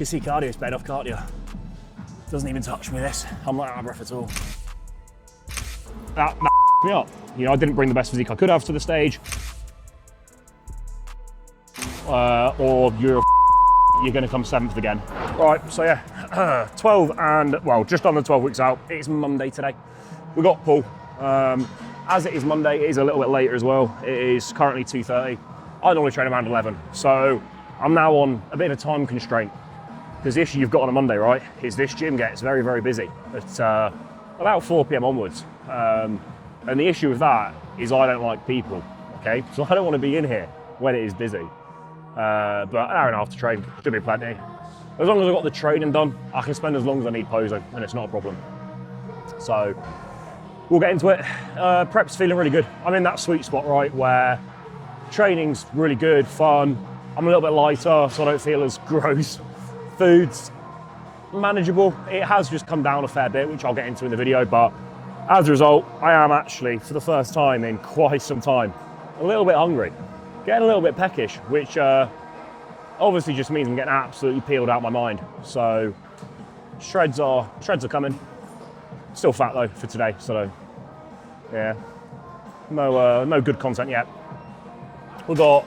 can see cardio's paid off, can't you? Doesn't even touch me, this. I'm not out of breath at all. That me up. You know, I didn't bring the best physique I could have to the stage. Or you're gonna come 7th again. Right, so yeah, 12 and, well, just under 12 weeks out. It's Monday today. We got Paul. As it is Monday, it is a little bit later as well. It is currently 2:30. I normally train around 11. So I'm now on a bit of a time constraint. Because the issue you've got on a Monday, right, is this gym gets very, very busy at about 4 p.m. onwards. And the issue with that is I don't like people, okay? So I don't want to be in here when it is busy. But an hour and a half to train, should be plenty. As long as I've got the training done, I can spend as long as I need posing, and it's not a problem. So we'll get into it. Prep's feeling really good. I'm in that sweet spot, right, where training's really good, fun. I'm a little bit lighter, so I don't feel as gross. Food's manageable. It has just come down a fair bit, which I'll get into in the video, but as a result, I am actually, for the first time in quite some time, a little bit hungry. Getting a little bit peckish, which obviously just means I'm getting absolutely peeled out of my mind. So shreds are coming. Still fat though for today, so yeah, no good content yet. We've got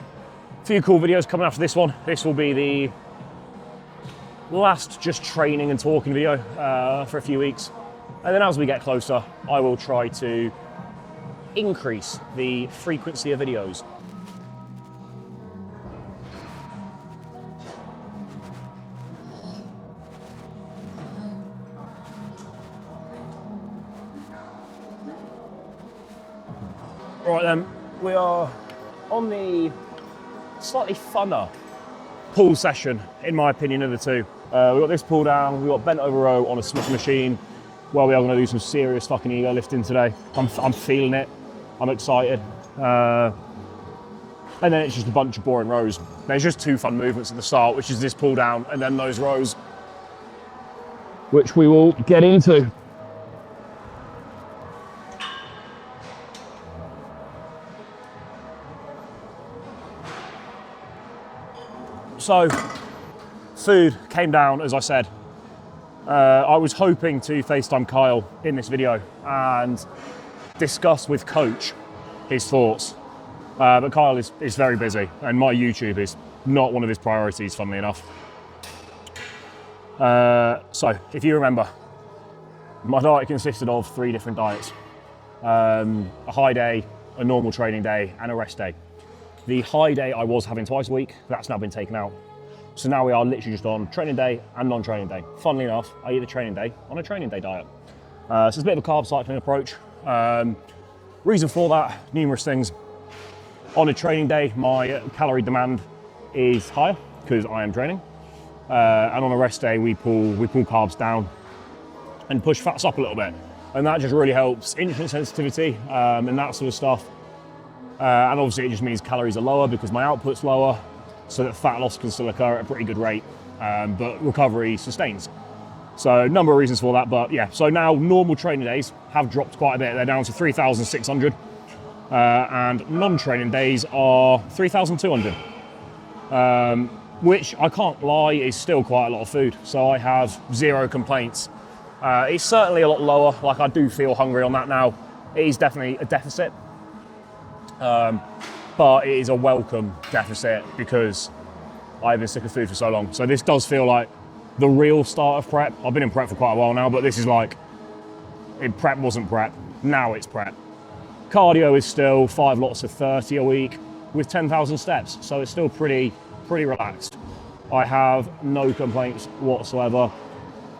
a few cool videos coming after this one. This will be the last just training and talking video for a few weeks. And then as we get closer, I will try to increase the frequency of videos. Right then, we are on the slightly funner pull session, in my opinion, of the two. We've got this pull down, we've got bent over row on a Smith machine, where we are gonna do some serious fucking ego lifting today. I'm feeling it, I'm excited. And then it's just a bunch of boring rows. There's just 2 fun movements at the start, which is this pull down and then those rows, which we will get into. So, food came down, as I said. I was hoping to FaceTime Kyle in this video and discuss with Coach his thoughts. But Kyle is very busy, and my YouTube is not one of his priorities, funnily enough. So, if you remember, my diet consisted of 3 different diets. A high day, a normal training day, and a rest day. The high day I was having twice a week, that's now been taken out. So now we are literally just on training day and non-training day. Funnily enough, I eat the training day on a training day diet. So it's a bit of a carb cycling approach. Reason for that, numerous things. On a training day, my calorie demand is higher because I am training. And on a rest day, we pull carbs down and push fats up a little bit. And that just really helps insulin sensitivity and that sort of stuff. And obviously it just means calories are lower because my output's lower, so that fat loss can still occur at a pretty good rate, but recovery sustains. So a number of reasons for that, but yeah. So now normal training days have dropped quite a bit. They're down to 3,600, and non-training days are 3,200, which I can't lie is still quite a lot of food. So I have 0 complaints. It's certainly a lot lower. Like, I do feel hungry on that now. It is definitely a deficit. But it is a welcome deficit because I've been sick of food for so long. So this does feel like the real start of prep. I've been in prep for quite a while now, but this is like, prep wasn't prep, now it's prep. Cardio is still 5 lots of 30 a week with 10,000 steps. So it's still pretty relaxed. I have no complaints whatsoever.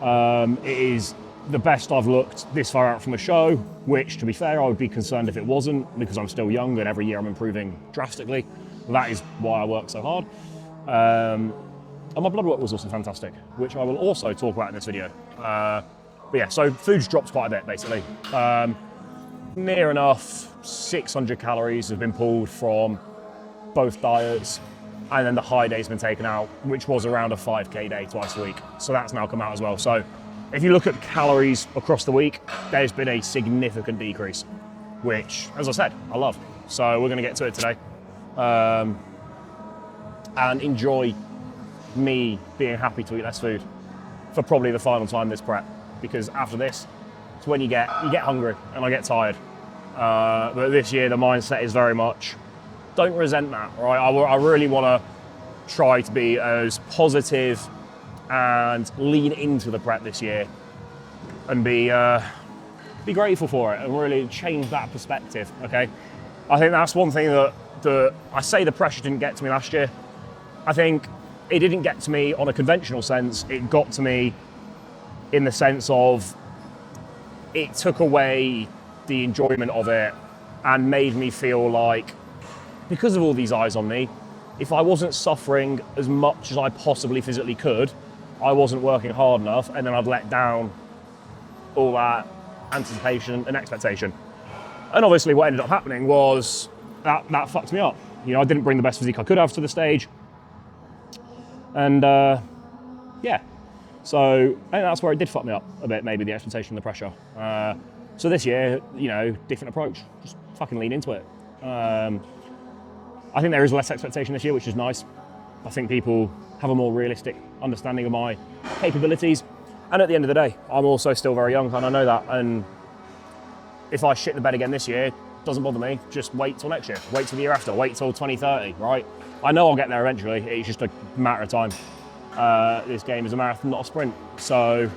It is the best I've looked this far out from a show, which, to be fair, I would be concerned if it wasn't, because I'm still young and every year I'm improving drastically. That is why I work so hard. And my blood work was also fantastic, which I will also talk about in this video. But yeah, so food's dropped quite a bit, basically. Near enough 600 calories have been pulled from both diets, and then the high day's been taken out, which was around a 5K day twice a week. So that's now come out as well. So if you look at calories across the week, there's been a significant decrease, which, as I said, I love. So we're gonna get to it today and enjoy me being happy to eat less food for probably the final time this prep, because after this, it's when you get hungry and I get tired. But this year the mindset is very much, don't resent that, right? I really want to try to be as positive and lean into the prep this year and be grateful for it and really change that perspective, okay? I think that's one thing that I say the pressure didn't get to me last year. I think it didn't get to me on a conventional sense. It got to me in the sense of it took away the enjoyment of it and made me feel like, because of all these eyes on me, if I wasn't suffering as much as I possibly physically could, I wasn't working hard enough, and then I'd let down all that anticipation and expectation. And obviously what ended up happening was that fucked me up. You know, I didn't bring the best physique I could have to the stage. And yeah, so I think that's where it did fuck me up a bit, maybe the expectation and the pressure. So this year, you know, different approach, just fucking lean into it. I think there is less expectation this year, which is nice. I think people have a more realistic understanding of my capabilities. And at the end of the day, I'm also still very young, and I know that. And if I shit the bed again this year, doesn't bother me. Just wait till next year, wait till the year after, wait till 2030, right? I know I'll get there eventually. It's just a matter of time. This game is a marathon, not a sprint. So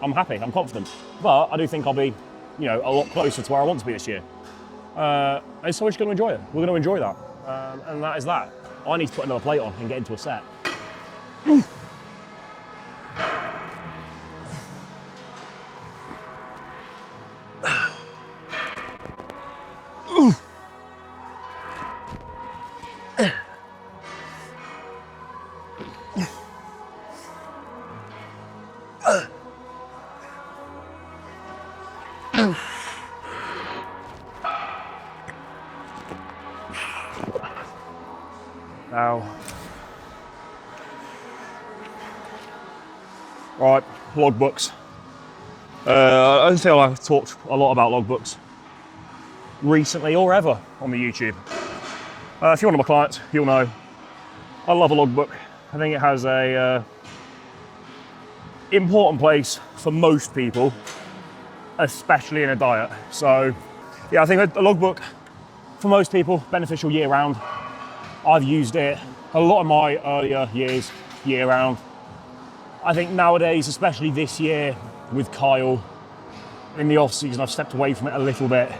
I'm happy, I'm confident. But I do think I'll be, you know, a lot closer to where I want to be this year. And so we're just going to enjoy it. We're going to enjoy that. And that is that. I need to put another plate on and get into a set. Now, right, logbooks. I don't feel I've talked a lot about logbooks recently or ever on the YouTube. If you're one of my clients, you'll know I love a logbook. I think it has a important place for most people, especially in a diet. So yeah, I think a logbook for most people, beneficial year round. I've used it a lot of my earlier years, year round. I think nowadays, especially this year with Kyle, in the off season, I've stepped away from it a little bit,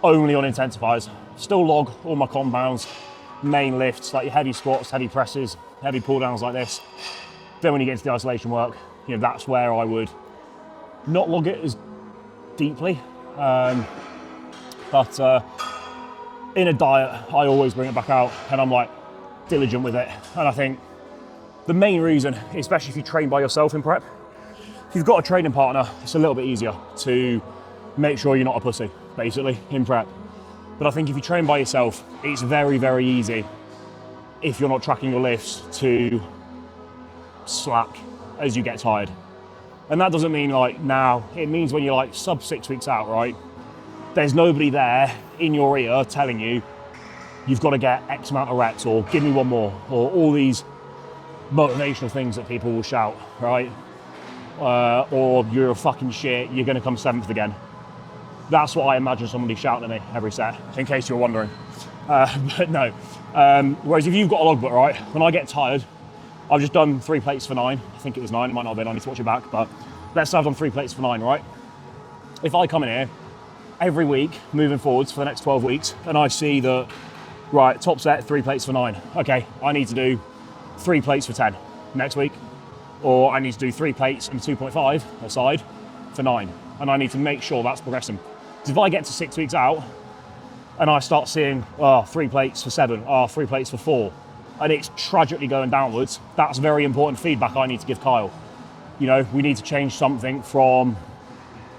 only on intensifiers. Still log all my compounds, main lifts, like your heavy squats, heavy presses, heavy pull downs like this. Then when you get into the isolation work, you know, that's where I would not log it as deeply. But in a diet, I always bring it back out and I'm like diligent with it. And I think the main reason, especially if you train by yourself in prep, if you've got a training partner, it's a little bit easier to make sure you're not a pussy, basically, in prep. But I think if you train by yourself, it's very, very easy, if you're not tracking your lifts, to slack as you get tired. And that doesn't mean like now, it means when you're like sub 6 weeks out, right? There's nobody there in your ear telling you you've got to get X amount of reps or give me one more, or all these motivational things that people will shout, right? Or you're a fucking shit, you're going to come 7th again. That's what I imagine somebody shouting at me every set, in case you're wondering. But no. Whereas if you've got a logbook, right, when I get tired, I've just done 3 plates for 9. I think it was 9, it might not have been, I need to watch it back, but let's say I've done 3 plates for 9, right? If I come in here every week, moving forwards for the next 12 weeks, and I see that, right, top set, 3 plates for 9. Okay, I need to do 3 plates for 10 next week, or I need to do 3 plates and 2.5 aside for 9, and I need to make sure that's progressing. Because if I get to 6 weeks out and I start seeing 3 plates for 7, 3 plates for 4, and it's tragically going downwards, that's very important feedback I need to give Kyle. You know, we need to change something from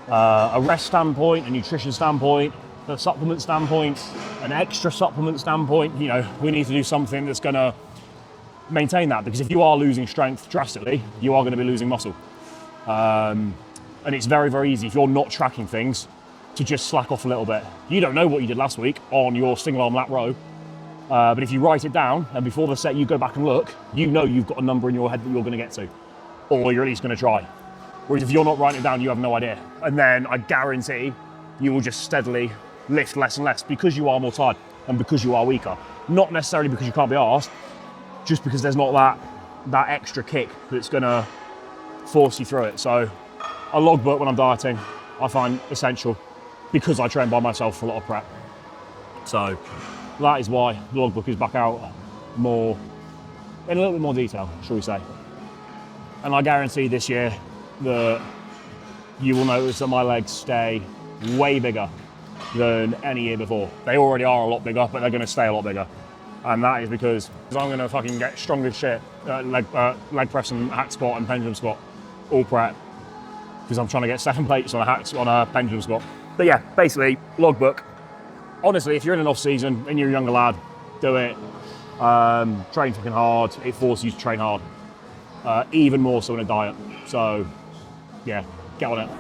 a rest standpoint, a nutrition standpoint, a supplement standpoint, an extra supplement standpoint. You know, we need to do something that's going to maintain that, because if you are losing strength drastically, you are going to be losing muscle. And it's very, very easy if you're not tracking things to just slack off a little bit. You don't know what you did last week on your single arm lat row. But if you write it down and before the set you go back and look, you know you've got a number in your head that you're going to get to, or you're at least going to try. Whereas if you're not writing it down, you have no idea. And then I guarantee you will just steadily lift less and less because you are more tired and because you are weaker. Not necessarily because you can't be arsed, just because there's not that extra kick that's going to force you through it. So a logbook when I'm dieting, I find essential because I train by myself for a lot of prep. So that is why the logbook is back out more, in a little bit more detail, shall we say. And I guarantee this year that you will notice that my legs stay way bigger than any year before. They already are a lot bigger, but they're going to stay a lot bigger. And that is because I'm going to fucking get strong as shit leg press and hack squat and pendulum squat, all prep, because I'm trying to get 7 plates on a pendulum squat. But yeah, basically, logbook. Honestly, if you're in an off season and you're a younger lad, do it. Train fucking hard. It forces you to train hard. Even more so in a diet. So yeah, get on it.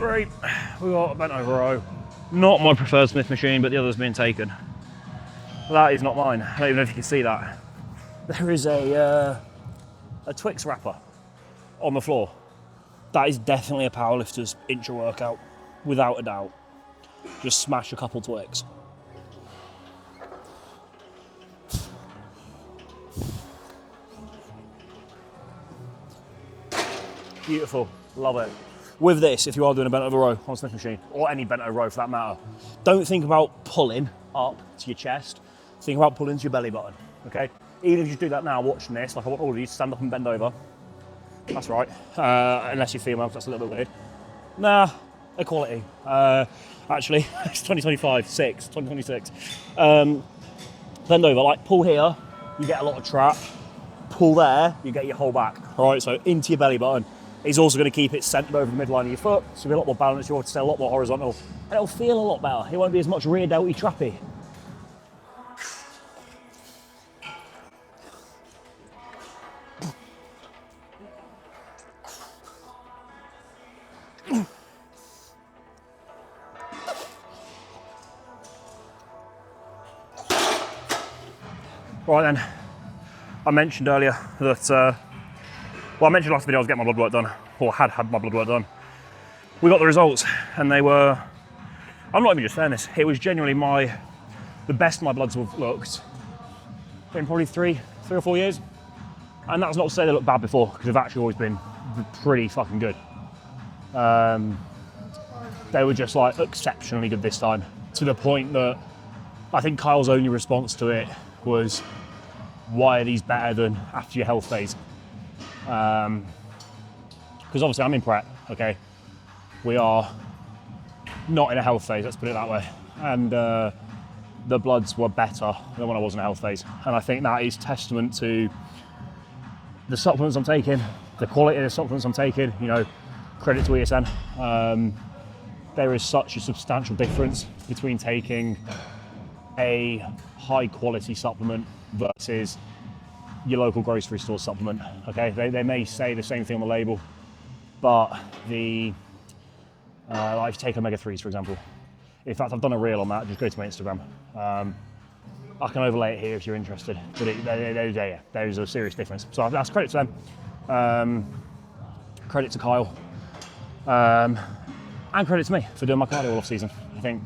Right, we got a bent over row. Not my preferred Smith machine, but the other's been taken. That is not mine. I don't even know if you can see that. There is a Twix wrapper on the floor. That is definitely a powerlifter's intra workout, without a doubt. Just smash a couple Twix. Beautiful, love it. With this, if you are doing a bent over row on a Smith machine, or any bent over row for that matter, don't think about pulling up to your chest. Think about pulling to your belly button, okay? Even if you do that now, watching this, like I want all of you to stand up and bend over. That's right, unless you're female, that's a little bit weird. Nah, equality. Actually, it's 2026. Bend over, like pull here, you get a lot of trap. Pull there, you get your whole back. All right, so into your belly button. It's also going to keep it centered over the midline of your foot, so you'll be a lot more balanced, you'll stay a lot more horizontal, and it'll feel a lot better. It won't be as much rear delty trappy. Right then, I mentioned earlier that, I mentioned last video I was getting my blood work done, or had my blood work done. We got the results, and they were, I'm not even just saying this, it was genuinely the best my bloods have looked in probably three or 4 years. And that's not to say they looked bad before, because they've actually always been pretty fucking good. They were just like exceptionally good this time, to the point that I think Kyle's only response to it was, why are these better than after your health phase? Because obviously I'm in prep, okay? We are not in a health phase, let's put it that way. And the bloods were better than when I was in a health phase. And I think that is testament to the supplements I'm taking, the quality of the supplements I'm taking, you know, credit to ESN. There is such a substantial difference between taking a high quality supplement versus your local grocery store supplement, okay? They may say the same thing on the label, but like if you take omega-3s, for example. In fact, I've done a reel on that, just go to my Instagram. I can overlay it here if you're interested, but there is a serious difference. So that's credit to them, credit to Kyle, and credit to me for doing my cardio all off season, I think.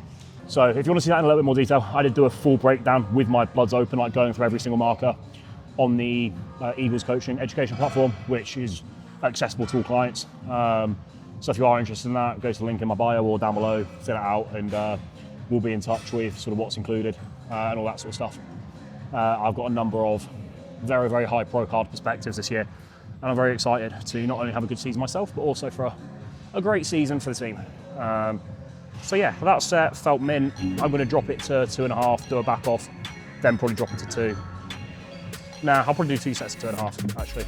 So if you want to see that in a little bit more detail, I did do a full breakdown with my bloods open, like going through every single marker on the Eagles Coaching Education platform, which is accessible to all clients. So if you are interested in that, go to the link in my bio or down below, fill it out, and we'll be in touch with sort of what's included and all that sort of stuff. I've got a number of very, very high pro card perspectives this year, and I'm very excited to not only have a good season myself, but also for a great season for the team. So yeah, that set felt mint. I'm going to drop it to 2.5, do a back off, then probably drop it to 2. Nah, I'll probably do 2 sets of 2.5 actually.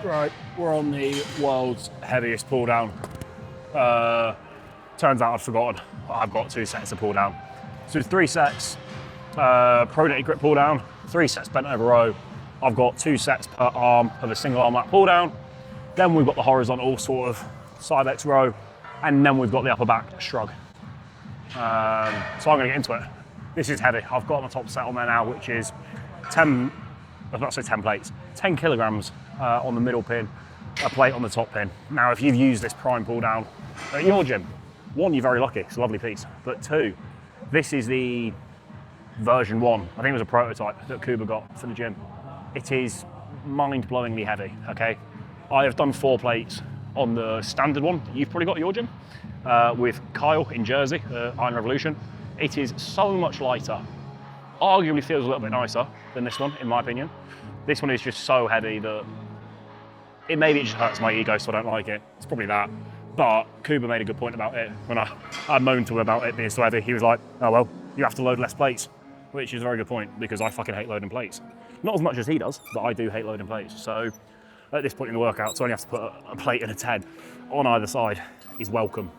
Right, we're on the world's heaviest pull down. Turns out I'd forgotten I've got 2 sets of pull down. So it's 3 sets, pronated grip pull down, 3 sets bent over row. I've got 2 sets per arm of a single arm lat pull down. Then we've got the horizontal sort of Cybex row, and then we've got the upper back shrug. So I'm gonna get into it. This is heavy. I've got my top set on there now, which is 10, I was about to say 10 plates, 10 kilograms on the middle pin, a plate on the top pin. Now, if you've used this prime pull down at your gym, 1, you're very lucky, it's a lovely piece, but 2, this is the version 1. I think it was a prototype that Kuba got for the gym. It is mind-blowingly heavy, okay? I have done 4 plates on the standard one that you've probably got at your gym with Kyle in Jersey, Iron Revolution. It is so much lighter, arguably feels a little bit nicer than this one, in my opinion. This one is just so heavy that maybe it just hurts my ego, so I don't like it. It's probably that. But Kuba made a good point about it. When I moaned to him about it being so heavy, he was like, oh well, you have to load less plates, which is a very good point because I fucking hate loading plates. Not as much as he does, but I do hate loading plates. So at this point in the workout, to only have to put a plate and a 10 on either side is welcome.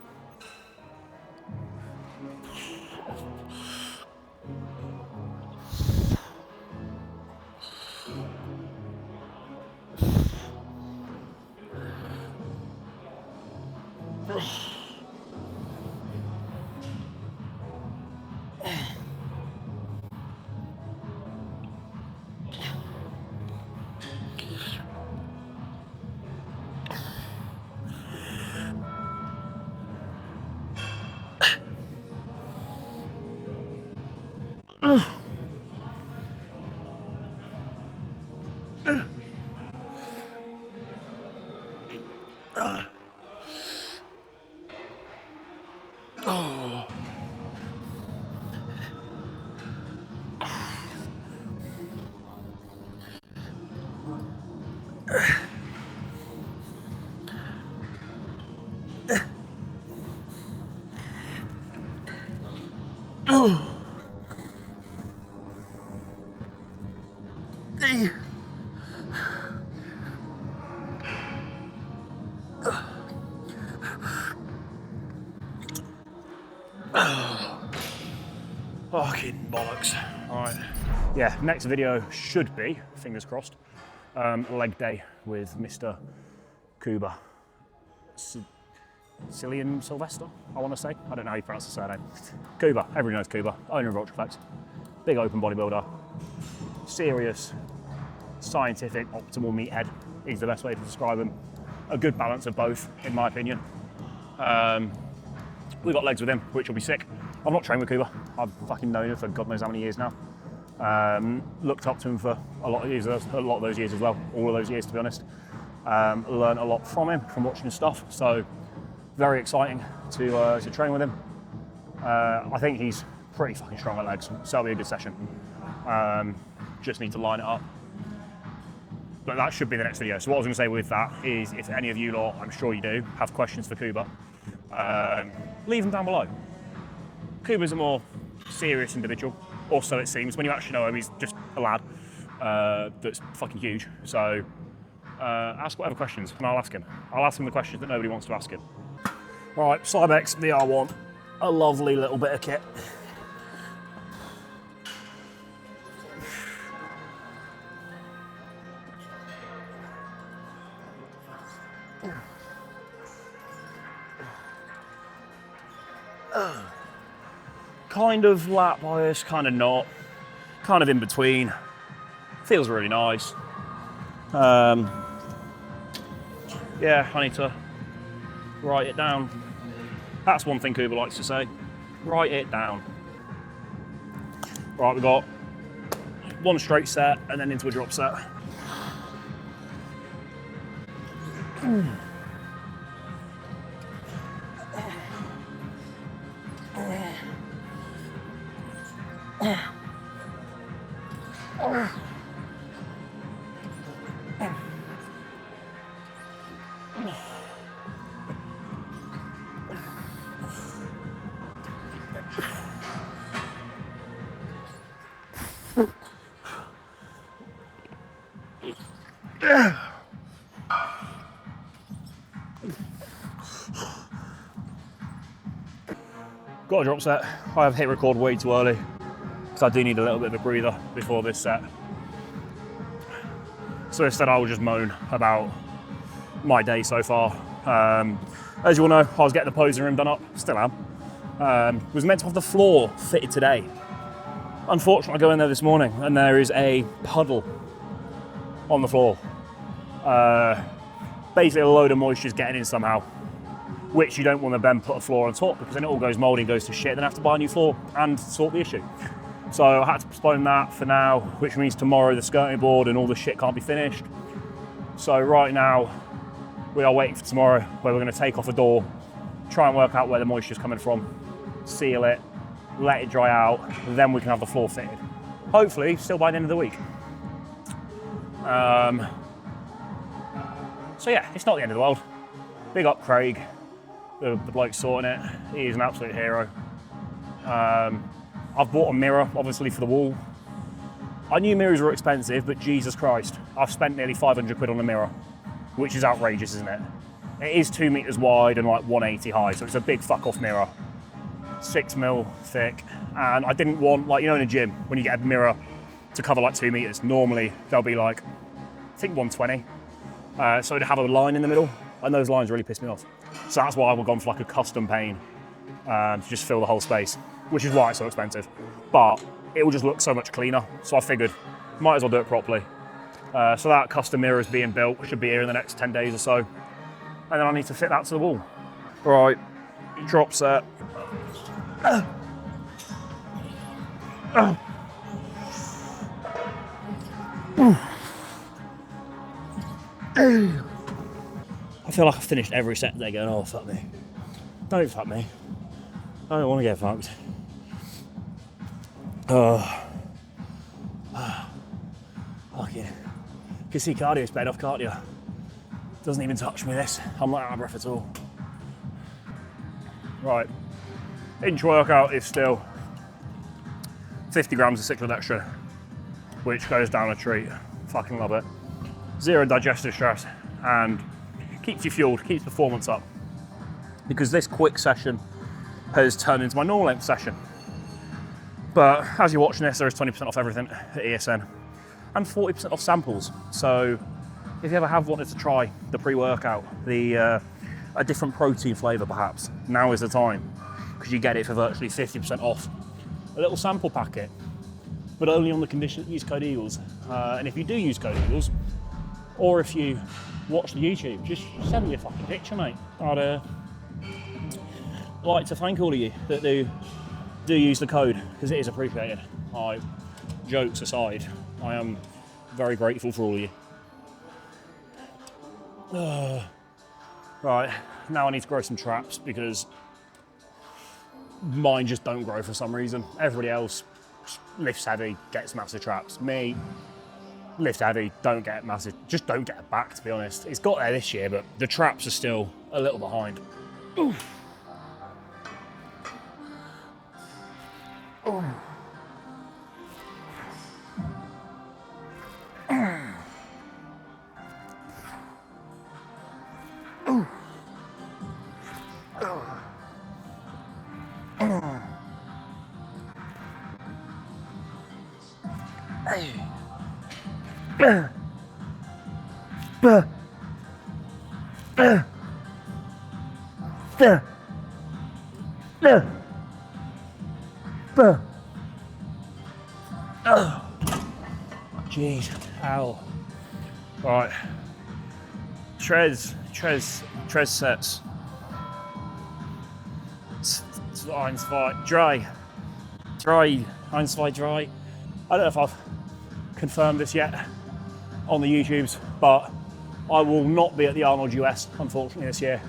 Fucking bollocks. Alright. Yeah, next video should be, fingers crossed, leg day with Mr. Kuba. Cillian Sylvester, I want to say. I don't know how you pronounce the surname. Kuba, everyone knows Kuba, owner of Ultraflex. Big open bodybuilder. Serious, scientific, optimal meathead is the best way to describe him. A good balance of both, in my opinion. We've got legs with him, which will be sick. I've not trained with Kuba. I've fucking known him for God knows how many years now. Looked up to him for a lot of those years as well. All of those years, to be honest. Learned a lot from him, from watching his stuff. So very exciting to train with him. I think he's pretty fucking strong at legs, so that'll be a good session. Just need to line it up. But that should be the next video. So what I was going to say with that is, if any of you lot, I'm sure you do, have questions for Kuba, leave them down below. Kuba's a more serious individual, or so it seems. When you actually know him, he's just a lad that's fucking huge. So ask whatever questions, and I'll ask him. I'll ask him the questions that nobody wants to ask him. Right, Cybex VR1, a lovely little bit of kit. Kind of lat bias, kind of not, kind of in between. Feels really nice. Yeah, I need to write it down. That's one thing Kuba likes to say. Write it down. Right, we've got one straight set and then into a drop set. Got a drop set. I have hit record way too early because I do need a little bit of a breather before this set. So instead I will just moan about my day so far. As you all know, I was getting the posing room done up, still am. Was meant to have the floor fitted today. Unfortunately, I go in there this morning and there is a puddle on the floor. Basically a load of moisture is getting in somehow, which you don't want to then put a floor on top because then it all goes mouldy and goes to shit. Then I have to buy a new floor and sort the issue. So I had to postpone that for now, which means tomorrow the skirting board and all the shit can't be finished. So right now we are waiting for tomorrow where we're going to take off a door, try and work out where the moisture is coming from, seal it, let it dry out, then we can have the floor fitted. Hopefully still by the end of the week. So yeah, it's not the end of the world. Big up Craig, the bloke sorting it. He is an absolute hero. I've bought a mirror, obviously, for the wall. I knew mirrors were expensive, but Jesus Christ, I've spent nearly 500 quid on a mirror, which is outrageous, isn't it? It is 2 meters wide and like 180 high, so it's a big fuck off mirror. 6 mil thick, and I didn't want, like, you know, in a gym, when you get a mirror to cover like 2 meters, normally they'll be like, I think 120. So to have a line in the middle, and those lines really piss me off. So that's why I've gone for like a custom pane to just fill the whole space, which is why it's so expensive. But it will just look so much cleaner. So I figured, might as well do it properly. So that custom mirror is being built, should be here in the next 10 days or so. And then I need to fit that to the wall. Right, drop set. I feel like I've finished every set today going, oh, fuck me. Don't fuck me. I don't want to get fucked. Fucking. You can see cardio's paid off, can't you? Doesn't even touch me, this. I'm not out of breath at all. Right. Inch workout is still 50 grams of cyclodextrin, which goes down a treat. Fucking love it. Zero digestive stress and keeps you fueled, keeps performance up. Because this quick session has turned into my normal length session. But as you're watching this, there is 20% off everything at ESN and 40% off samples. So if you ever have wanted to try the pre-workout, a different protein flavour perhaps, now is the time, because you get it for virtually 50% off. A little sample packet, but only on the condition that you use code EAGLES. And if you do use code EAGLES, or if you watch the YouTube, just send me a fucking picture, mate. I'd like to thank all of you that do use the code, because it is appreciated. Jokes aside, I am very grateful for all of you. Right, now I need to grow some traps because mine just don't grow for some reason. Everybody else lifts heavy, gets massive traps. Me, lift heavy, don't get massive, just don't get it back, to be honest. It's got there this year, but the traps are still a little behind. Ooh. Ooh. Jeez, ow. Right, Trez sets. Dry 1, 2, 3. I don't know if I've confirmed this yet on the YouTubes, but I will not be at the Arnold US, unfortunately, this year.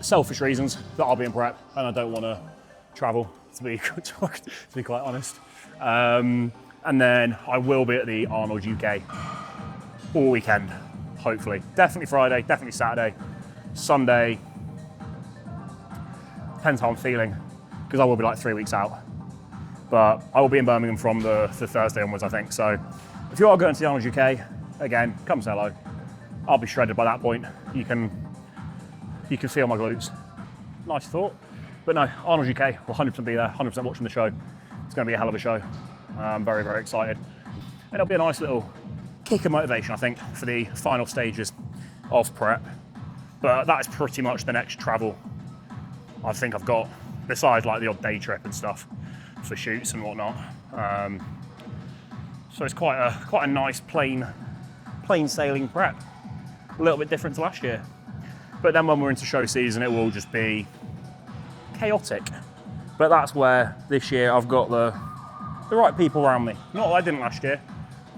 Selfish reasons that I'll be in prep, and I don't want to travel, to be quite honest. And then I will be at the Arnold UK all weekend, hopefully. Definitely Friday, definitely Saturday, Sunday. Depends how I'm feeling, because I will be like 3 weeks out. But I will be in Birmingham from the Thursday onwards, I think. So if you are going to the Arnold UK, again, come say hello. I'll be shredded by that point. You can feel my glutes. Nice thought. But no, Arnold UK will 100% be there, 100% watching the show. It's going to be a hell of a show. I'm very, very excited. And it'll be a nice little kick of motivation, I think, for the final stages of prep. But that is pretty much the next travel I think I've got, besides like the odd day trip and stuff for shoots and whatnot. So it's quite a nice plain sailing prep. A little bit different to last year. But then when we're into show season, it will just be chaotic. But that's where this year I've got the right people around me. Not that I didn't last year,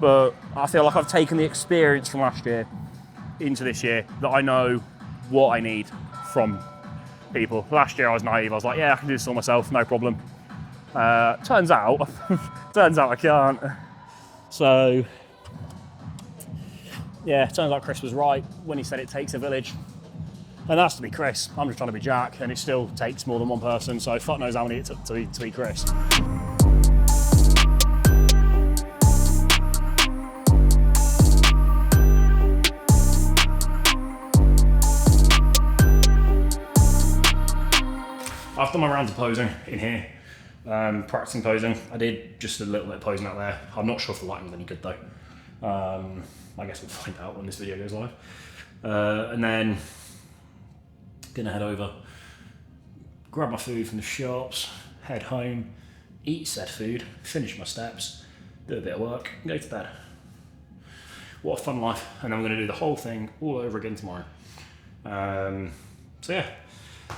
but I feel like I've taken the experience from last year into this year, that I know what I need from people. Last year I was naive. I was like, yeah, I can do this all myself, no problem. Turns out I can't. So yeah, turns out Chris was right when he said it takes a village. And that's to be Chris. I'm just trying to be Jack, and it still takes more than one person, so fuck knows how many it took to be Chris. I've done my rounds of posing in here, practicing posing. I did just a little bit of posing out there. I'm not sure if the lighting was any good though. I guess we'll find out when this video goes live. And then gonna head over, grab my food from the shops, head home, eat said food, finish my steps, do a bit of work, and go to bed. What a fun life. And then we're gonna do the whole thing all over again tomorrow. So yeah,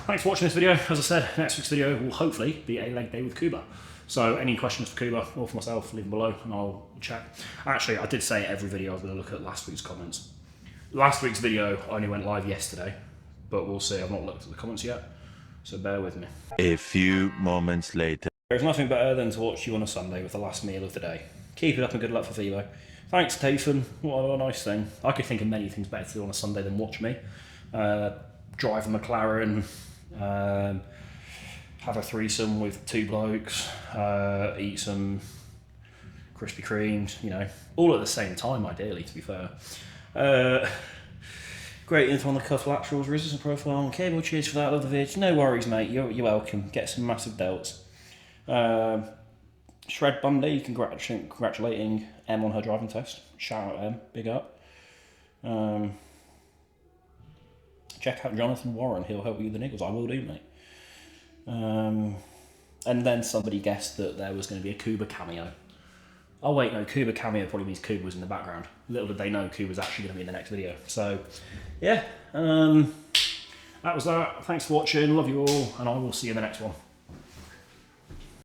thanks for watching this video. As I said, next week's video will hopefully be a leg day with Kuba. So any questions for Kuba or for myself, leave them below and I'll chat. Actually, I did say every video I was gonna look at last week's comments. Last week's video only went live yesterday, but we'll see. I've not looked at the comments yet, so bear with me. A few moments later. There's nothing better than to watch you on a Sunday with the last meal of the day. Keep it up and good luck for Fibo. Thanks, Tathan. What a nice thing. I could think of many things better to do on a Sunday than watch me. Drive a McLaren, have a threesome with 2 blokes, eat some Krispy Kremes, you know, all at the same time, ideally, to be fair. Great info on the cuff laterals, resistance profile on cable. Cheers for that, love the vid. No worries, mate. You're welcome. Get some massive delts. Shred Bundy, congratulating Em on her driving test. Shout out Em, big up. Check out Jonathan Warren. He'll help you with the niggles. I will do, mate. And then somebody guessed that there was going to be a Kuba cameo. Oh wait, no, Kuba cameo probably means Kuba was in the background. Little did they know Kuba was actually going to be in the next video. So, yeah, that was that. Thanks for watching, love you all, and I will see you in the next one.